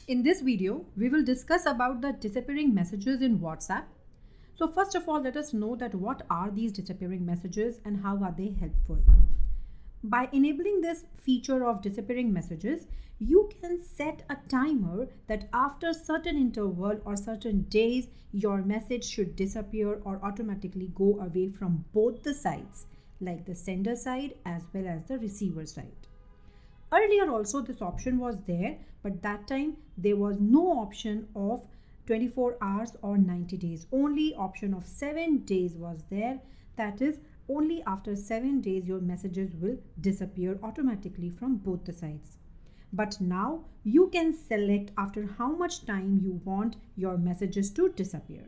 In this video, we will discuss about the disappearing messages in WhatsApp. So first of all, let us know that what are these disappearing messages and how are they helpful. By enabling this feature of disappearing messages, you can set a timer that after certain interval or certain days, your message should disappear or automatically go away from both the sides, like the sender side as well as the receiver side. Earlier also this option was there, but that time there was no option of 24 hours or 90 days. Only option of 7 days was there. That is, only after 7 days your messages will disappear automatically from both the sides. But now you can select after how much time you want your messages to disappear.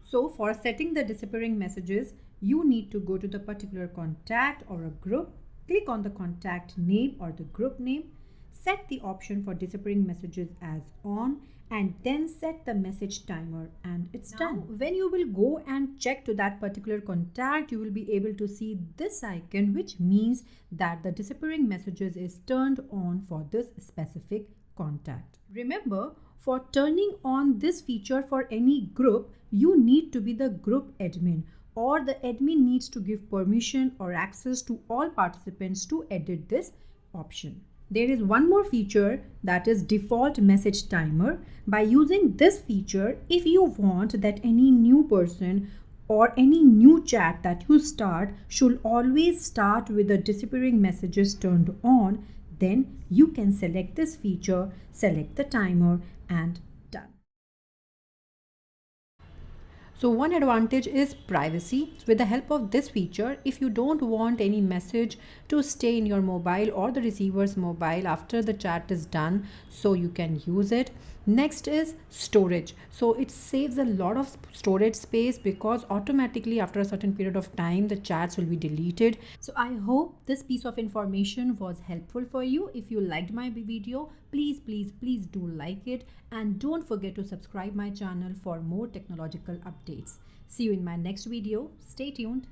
So for setting the disappearing messages, you need to go to the particular contact or a group. Click on the contact name or the group name, set the option for disappearing messages as on, and then set the message timer, and it's done. When you will go and check to that particular contact, you will be able to see this icon, which means that the disappearing messages is turned on for this specific contact. Remember, for turning on this feature for any group, you need to be the group admin, or the admin needs to give permission or access to all participants to edit this option. There is one more feature, that is default message timer. By using this feature, if you want that any new person or any new chat that you start should always start with the disappearing messages turned on, then you can select this feature, select the timer, and done. So one advantage is privacy. With the help of this feature, if you don't want any message to stay in your mobile or the receiver's mobile after the chat is done, so you can use it. Next is storage. So it saves a lot of storage space because automatically after a certain period of time, the chats will be deleted. So I hope this piece of information was helpful for you. If you liked my video, please do like it, and don't forget to subscribe my channel for more technological updates. See you in my next video. Stay tuned.